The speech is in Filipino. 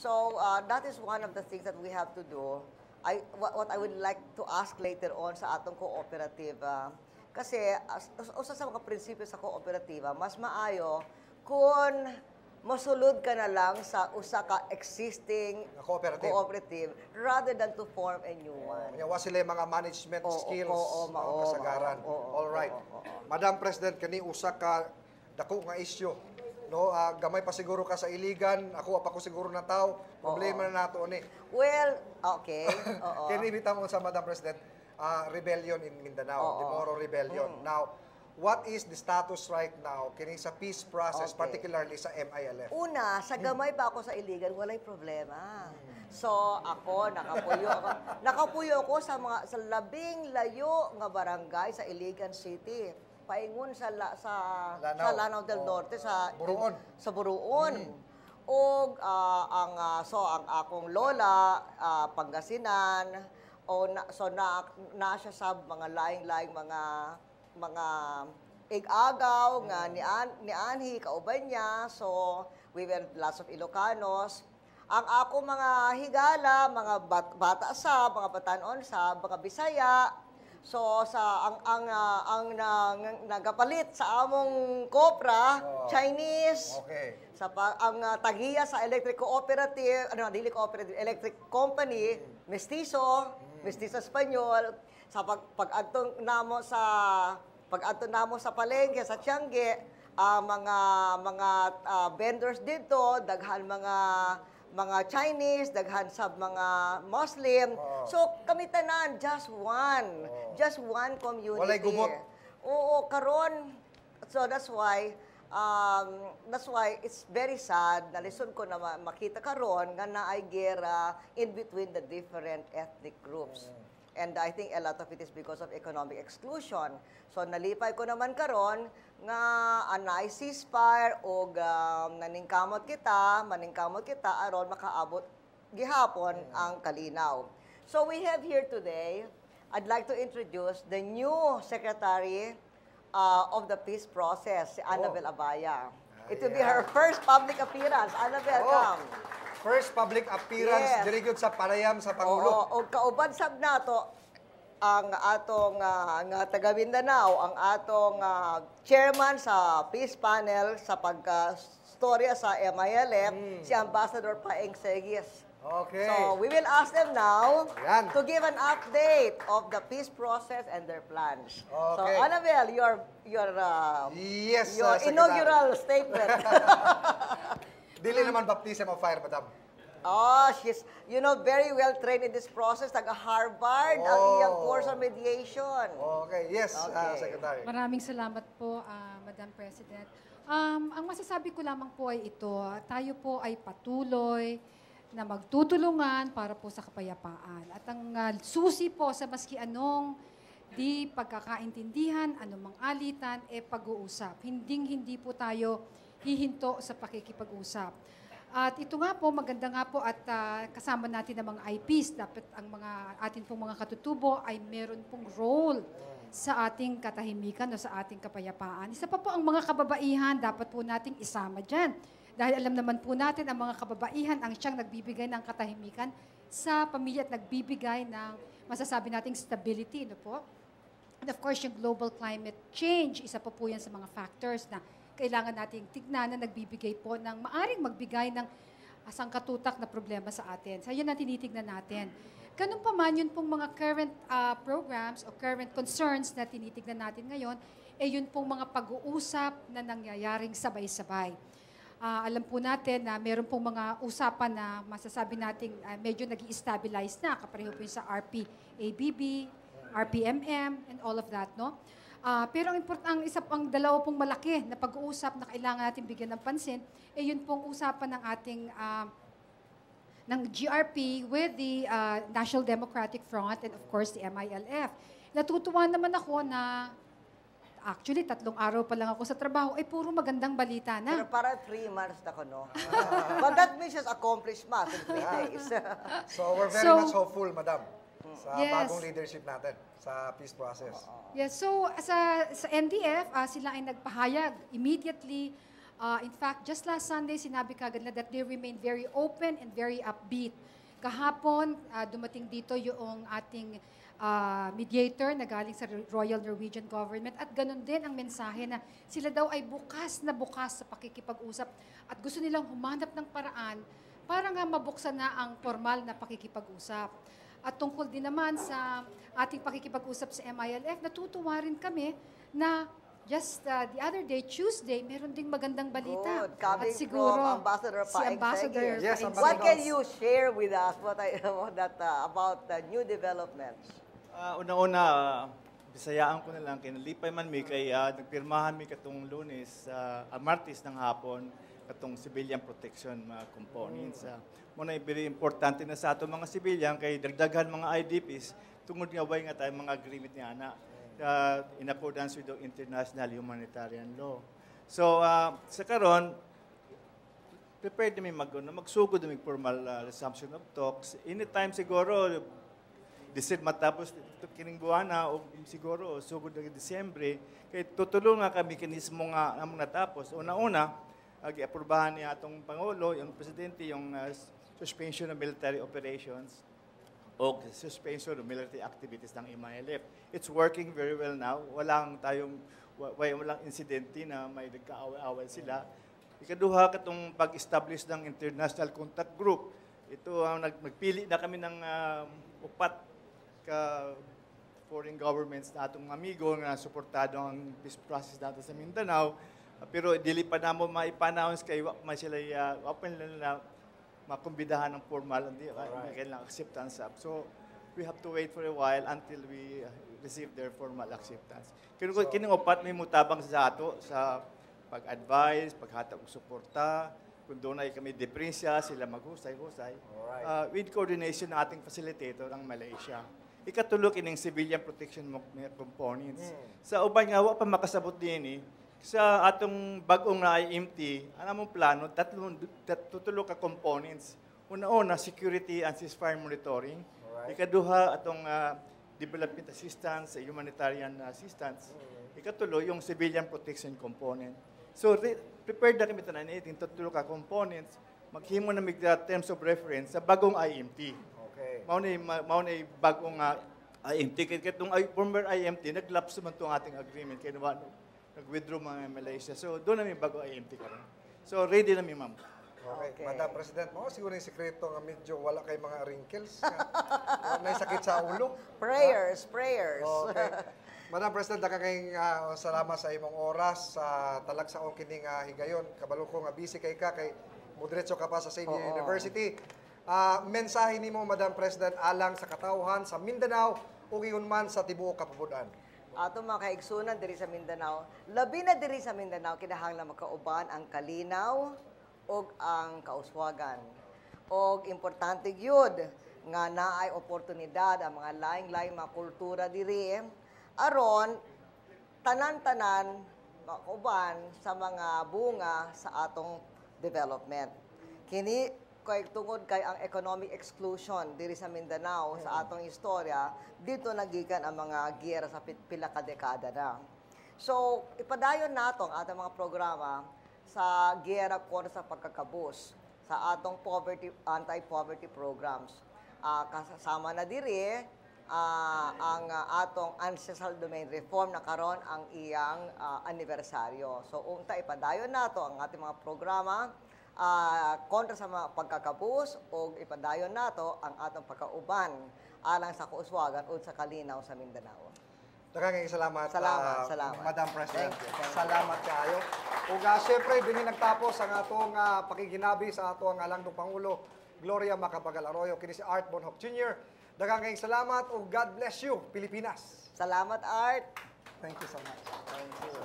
So that is one of the things that we have to do. What I would like to ask later on sa atong cooperative, kasi usa sa mga prinsipyo sa kooperatiba, mas maayo kung mosulod ka na lang sa usa ka existing cooperative rather than to form a new one. Wa sila mga management skills, kasagaran. All right. Madam President, kani usa ka dako nga issue. No, gamay pa siguro ka sa iligan, ako pa ko siguro na tao, problema na nato ni. Well, okay. Kini bitaw mo sa Madam President, rebellion in Mindanao, the Moro Rebellion. Now, what is the status right now kini sa peace process, particularly sa MILF? Una, sa gamay pa ako sa iligan, walay problema. So, ako, nakapuyo ako sa labing layo nga barangay sa Iligan City. Paingon sa Lanao del Norte, sa Buruon. O ang akong lola, Pangasinan, na siya sa mga laing-laing mga ig-agaw nga ni Anhi, kauban niya. So, we were lots of Ilocanos. Ang ako mga higala, mga bata mga batanon mga Bisaya. So, ang nagapalit sa among kopra, Chinese. Okay. Ang tagiya sa electric cooperative, dili cooperative, electric company, Mestizo Espanyol. Sa pag-adto namo sa palengke sa Tiangge, mga vendors dito, daghan mga Chinese, daghan sa mga Muslim. So kami tanan just one community. Walay gumot. Oo, karon. So that's why it's very sad na lison ko na makita karon nga naay gera in between the different ethnic groups. And I think a lot of it is because of economic exclusion. So nalipay ko naman karon nga anay ceasefire o maningkamot kita aron makaabot gihapon ang kalinaw. So we have here today, I'd like to introduce the new Secretary of the Peace Process, si Annabel Abaya. It will be her first public appearance. Annabel, come. First public appearance diri gyud sa Panayam sa Pangulo. O kauban sab nato ang atong nga taga Mindanao, ang atong chairman sa peace panel sa pagka-storya sa MILF, si Ambassador Paeng Segis. Okay. So, we will ask them now Yan. to give an update of the peace process and their plans. Okay. So, Annabel, your Yes, inaugural statement. Dili naman baptism of fire, madam. Oh, she's, very well trained in this process. Taga-Harvard, ang iyang course on mediation. Okay, yes, Secretary. Maraming salamat po, Madam President. Ang masasabi ko lamang po ay ito, tayo po ay patuloy na magtutulungan para po sa kapayapaan. At ang susi po sa maski anong di pagkakaintindihan, anumang alitan, pag-uusap. Hindi po tayo hihinto sa pakikipag-usap. At ito nga po, maganda nga po at kasama natin ang mga IPs. Dapat ang mga atin pong mga katutubo ay meron pong role sa ating katahimikan o sa ating kapayapaan. Isa pa po ang mga kababaihan, dapat po nating isama dyan. Dahil alam naman po natin ang mga kababaihan ang siyang nagbibigay ng katahimikan sa pamilya at nagbibigay ng masasabi nating stability. No po? And of course, yung global climate change, isa pa po yan sa mga factors na kailangan nating tignan na nagbibigay po ng maaring magbigay ng sangkatutak na problema sa atin. So, yun ang tinitignan natin. Ganun pa man, yun pong mga current programs o current concerns na tinitignan natin ngayon, yun pong mga pag-uusap na nangyayaring sabay-sabay. Alam po natin na meron pong mga usapan na masasabi nating medyo nag-i-stabilize na, kapareho po yun sa RPABB, RPMM, and all of that, no? Pero ang isa pang dalawa pong malaki na pag-uusap na kailangan natin bigyan ng pansin, yun pong usapan ng ating ng GRP with the National Democratic Front and of course the MILF. Natutuwa naman ako na actually 3 araw pa lang ako sa trabaho, puro magandang balita na. Pero para 3 months na ko, no? But that means it's accomplished in 3 days. So we're very much hopeful, madam, sa bagong leadership natin sa peace process. Yes, so sa NDF, sila ay nagpahayag immediately In fact, just last Sunday, sinabi kagad na that they remain very open and very upbeat. Kahapon, dumating dito yung ating mediator na galing sa Royal Norwegian Government at ganun din ang mensahe na sila daw ay bukas na bukas sa pakikipag-usap at gusto nilang humanap ng paraan para nga mabuksan na ang formal na pakikipag-usap. At tungkol din naman sa ating pakikipag-usap sa MILF, natutuwa rin kami na just the other day, Tuesday, meron ding magandang balita. Good. Coming At siguro, from Ambassador si Paeng Ambassador Segui. Yes, Paeng What Ambassador. can you share with us about the new developments? Una-una, bisayaan ko na lang, kinalipay man mi kay nagpirmahan mi katong Lunes, Martes ng hapon, katong civilian protection mga components. Muna very importante na sa ato mga civilian kay dagdagan mga IDPs tungod nga way nga tayo mga agreement ni ana in accordance with the international humanitarian law. So sa karon prepared na magsugod na formal resumption of talks. Anytime siguro December matapos kining buwan na o siguro sugod na Disyembre kay tutulong nga kami mekanismo nga among natapos. Una-una gi-aprobahan ni atong pangulo, yung presidente yung suspension of military operations o suspension of military activities ng MILF. It's working very well now. Walang insidente na may nagkaaway-away sila. Ikaduha katong pag-establish ng international contact group. Ito ang nagpili na kami ng upat ka foreign governments na atong amigo na suportado ang peace process natin sa Mindanao. Pero dili pa namo maipa-announce kay wa sila open na makumbidahan ng formal hindi kailangan acceptance. So we have to wait for a while until we receive their formal acceptance. Kining upat may mutabang sa ato sa pag-advise, paghatag og suporta, kung doon ay kami depresya, sila maghusay-husay. With coordination ng ating facilitator ang Malaysia. Ikatulo kining civilian protection components. Sa uban nga wa pa makasabot din sa atong bagong na IMT, anong plano, tutulo ka components. Una-una, security and ceasefire monitoring. Ikaduha, atong development assistance, humanitarian assistance. Ikatulo, yung civilian protection component. So, prepared na kami tanan iting tutulo ka components, maghimo na mig terms of reference sa bagong IMT. Okay. Mao na bagong IMT. Kaya itong former IMT, naglapse man itong ating agreement. Kaya nag-withdraw mga Malaysia. So, doon namin bago IMT karon. So, ready na mi, ma'am. Okay. Madam President, siguro yung sekreto nga medyo wala kay mga wrinkles. May sakit sa ulo. Prayers. Okay. Madam President, kayong salamat sa imong oras sa talagsaon kining higayon. Kabalo ko nga busy kay moderetso ka pa sa Senior University. Mensahe nimo, Madam President, alang sa katawhan sa Mindanao ug iyon man sa tibuok kapubudan. Ato mga kaigsunan diri sa Mindanao, labi na diri sa Mindanao kinahanglan makauban ang kalinaw ug ang kauswagan. Og importante gyud nga naay oportunidad ang mga laing-laing mga kultura diri aron tanan-tanan makauban sa mga bunga sa atong development. Kini kay tungod kay ang economic exclusion diri sa Mindanao sa atong istorya, dito nagikan ang mga giyera sa pila ka dekada na. So, ipadayon nato ang atong mga programa sa giyera kontra sa pagkakabus sa atong anti-poverty programs. Kasama na diri ang atong ancestral domain reform na karon ang iyang anibersaryo. So, unta ipadayon nato ang ating mga programa kontra sa mga pagkakabus o ipadayon nato ang atong pagkauban alang sa kauswagan o sa kalinaw sa Mindanao. Daghang salamat, salamat. Madam President. Thank you. Salamat kaayo. Ug syempre dinhi nagtapos ang atong pakiginabi sa atong langdong Pangulo Gloria Macapagal Arroyo kini si Art Bonhoc Jr. Daghang salamat ug God bless you, Pilipinas. Salamat, Art. Thank you so much. Thank you.